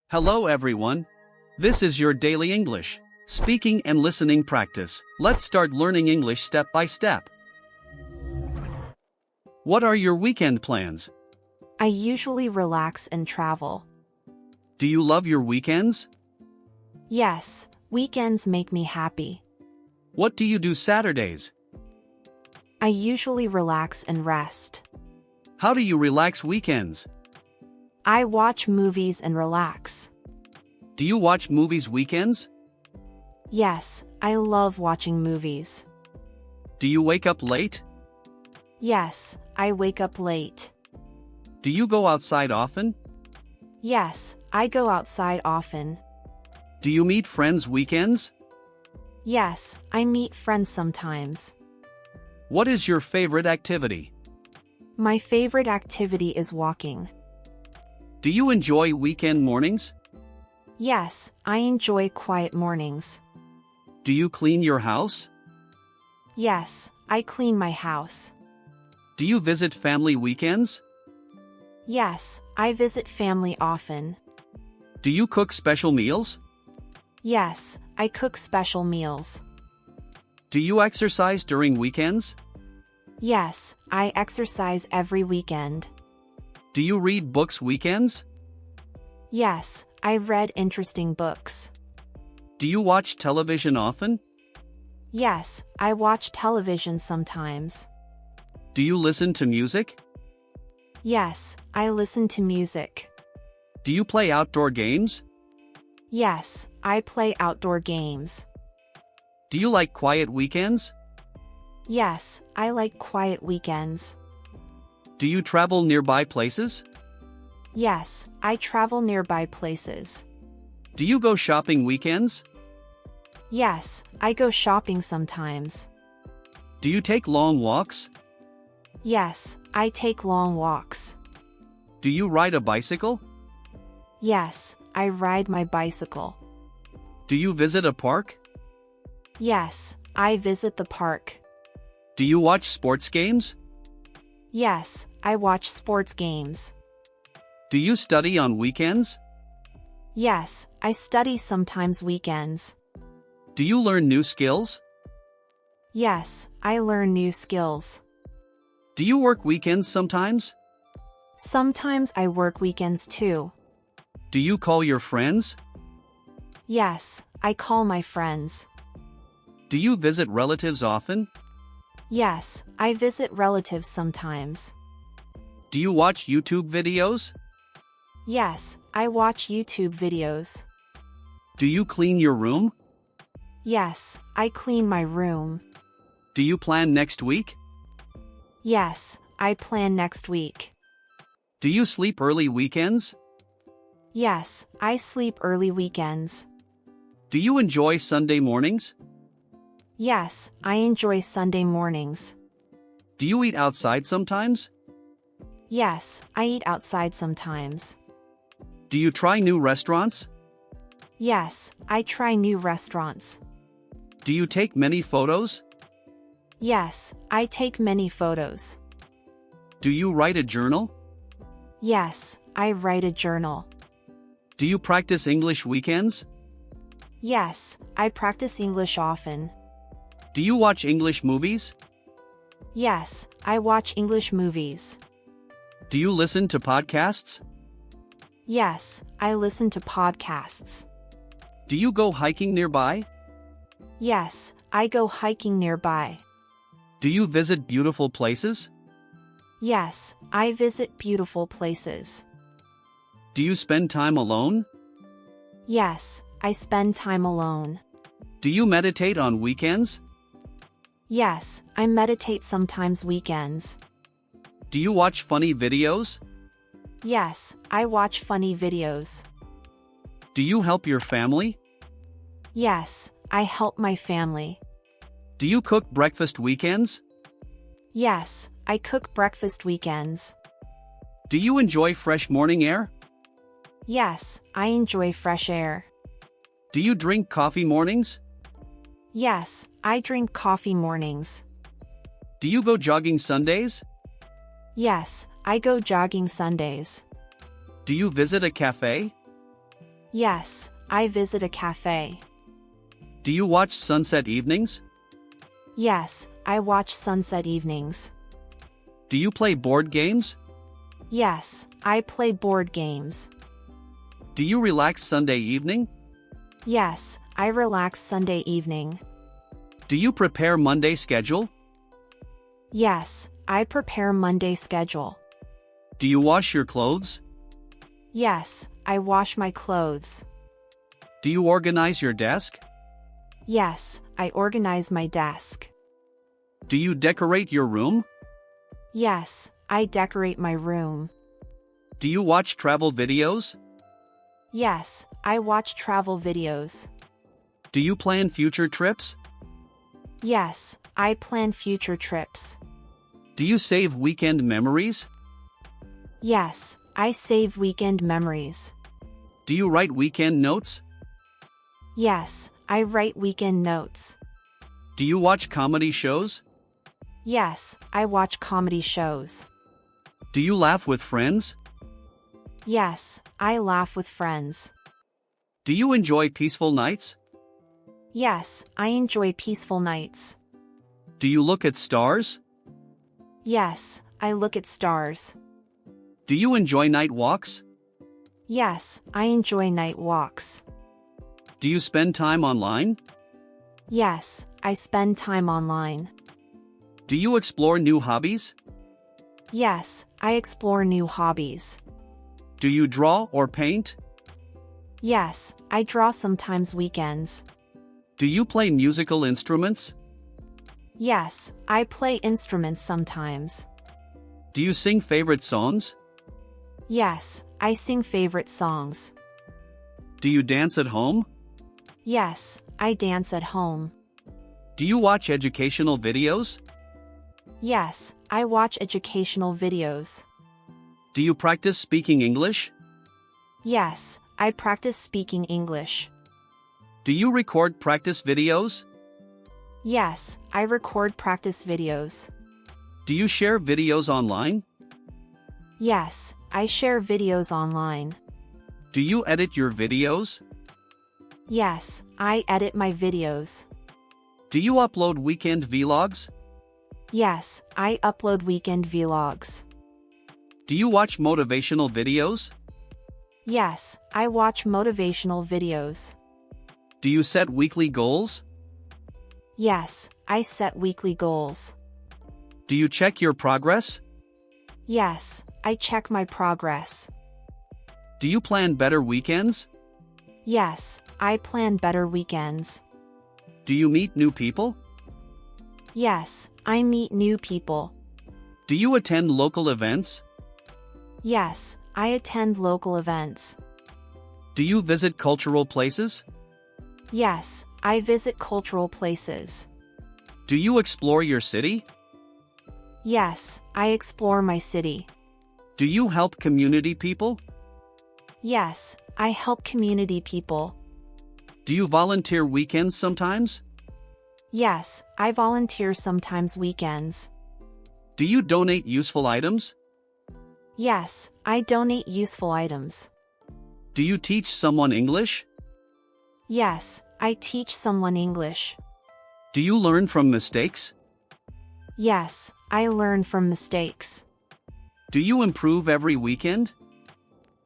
Hello everyone. This is your daily English speaking and listening practice. Let's start learning English step by step. What are your weekend plans? I usually relax and travel. Do you love your weekends? Yes, weekends make me happy. What do you do Saturdays? I usually relax and rest. How do you relax weekends? I watch movies and relax. Do you watch movies weekends? Yes, I love watching movies. Do you wake up late? Yes, I wake up late. Do you go outside often? Yes, I go outside often. Do you meet friends weekends? Yes, I meet friends sometimes. What is your favorite activity? My favorite activity is walking. Do you enjoy weekend mornings? Yes, I enjoy quiet mornings. Do you clean your house? Yes, I clean my house. Do you visit family weekends? Yes, I visit family often. Do you cook special meals? Yes, I cook special meals. Do you exercise during weekends? Yes, I exercise every weekend. Do you read books weekends? Yes, I read interesting books. Do you watch television often? Yes, I watch television sometimes. Do you listen to music? Yes, I listen to music. Do you play outdoor games? Yes, I play outdoor games. Do you like quiet weekends? Yes, I like quiet weekends. Do you travel nearby places? Yes, I travel nearby places. Do you go shopping weekends? Yes, I go shopping sometimes. Do you take long walks? Yes, I take long walks. Do you ride a bicycle? Yes, I ride my bicycle. Do you visit a park? Yes, I visit the park. Do you watch sports games? Yes, I watch sports games. Do you study on weekends? Yes, I study sometimes weekends. Do you learn new skills? Yes, I learn new skills. Do you work weekends sometimes? Sometimes I work weekends too. Do you call your friends? Yes, I call my friends. Do you visit relatives often? Yes, I visit relatives sometimes. Do you watch YouTube videos? Yes, I watch YouTube videos. Do you clean your room? Yes, I clean my room. Do you plan next week? Yes, I plan next week. Do you sleep early weekends? Yes, I sleep early weekends. Do you enjoy Sunday mornings? Yes, I enjoy Sunday mornings. Do you eat outside sometimes? Yes, I eat outside sometimes. Do you try new restaurants? Yes, I try new restaurants. Do you take many photos? Yes, I take many photos. Do you write a journal? Yes, I write a journal. Do you practice English weekends? Yes, I practice English often. Do you watch English movies? Yes, I watch English movies. Do you listen to podcasts? Yes, I listen to podcasts. Do you go hiking nearby? Yes, I go hiking nearby. Do you visit beautiful places? Yes, I visit beautiful places. Do you spend time alone? Yes, I spend time alone. Do you meditate on weekends? Yes, I meditate sometimes weekends. Do you watch funny videos? Yes, I watch funny videos. Do you help your family? Yes, I help my family. Do you cook breakfast weekends? Yes, I cook breakfast weekends. Do you enjoy fresh morning air? Yes, I enjoy fresh air. Do you drink coffee mornings? Yes, I drink coffee mornings. Do you go jogging Sundays? Yes, I go jogging Sundays. Do you visit a cafe? Yes, I visit a cafe. Do you watch sunset evenings? Yes, I watch sunset evenings. Do you play board games? Yes, I play board games. Do you relax Sunday evening? Yes, I relax Sunday evening. Do you prepare Monday schedule? Yes, I prepare Monday schedule. Do you wash your clothes? Yes, I wash my clothes. Do you organize your desk? Yes, I organize my desk. Do you decorate your room? Yes, I decorate my room. Do you watch travel videos? Yes, I watch travel videos. Do you plan future trips? Yes, I plan future trips. Do you save weekend memories? Yes, I save weekend memories. Do you write weekend notes? Yes, I write weekend notes. Do you watch comedy shows? Yes, I watch comedy shows. Do you laugh with friends? Yes, I laugh with friends. Do you enjoy peaceful nights? Yes, I enjoy peaceful nights. Do you look at stars? Yes, I look at stars. Do you enjoy night walks? Yes, I enjoy night walks. Do you spend time online? Yes, I spend time online. Do you explore new hobbies? Yes, I explore new hobbies. Do you draw or paint? Yes, I draw sometimes weekends. Do you play musical instruments? Yes, I play instruments sometimes. Do you sing favorite songs? Yes, I sing favorite songs. Do you dance at home? Yes, I dance at home. Do you watch educational videos? Yes, I watch educational videos. Do you practice speaking English? Yes, I practice speaking English. Do you record practice videos? Yes, I record practice videos. Do you share videos online? Yes, I share videos online. Do you edit your videos? Yes, I edit my videos. Do you upload weekend vlogs? Yes, I upload weekend vlogs. Do you watch motivational videos? Yes, I watch motivational videos. Do you set weekly goals? Yes, I set weekly goals. Do you check your progress? Yes, I check my progress. Do you plan better weekends? Yes, I plan better weekends. Do you meet new people? Yes, I meet new people. Do you attend local events? Yes, I attend local events. Do you visit cultural places? Yes, I visit cultural places. Do you explore your city? Yes, I explore my city. Do you help community people? Yes, I help community people. Do you volunteer weekends sometimes? Yes, I volunteer sometimes weekends. Do you donate useful items? Yes, I donate useful items. Do you teach someone English? Yes, I teach someone English. Do you learn from mistakes? Yes, I learn from mistakes. Do you improve every weekend?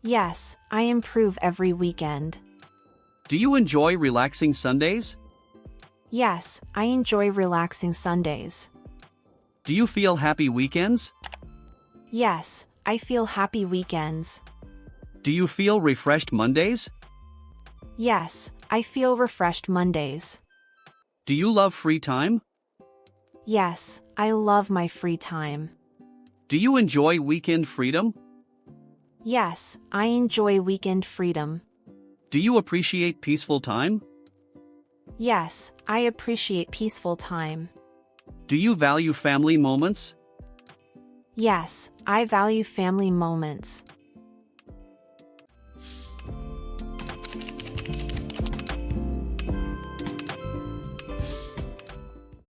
Yes, I improve every weekend. Do you enjoy relaxing Sundays? Yes, I enjoy relaxing Sundays. Do you feel happy weekends? Yes, I feel happy weekends. Do you feel refreshed Mondays? Yes, I feel refreshed Mondays. Do you love free time? Yes, I love my free time. Do you enjoy weekend freedom? Yes, I enjoy weekend freedom. Do you appreciate peaceful time? Yes, I appreciate peaceful time. Do you value family moments? Yes, I value family moments.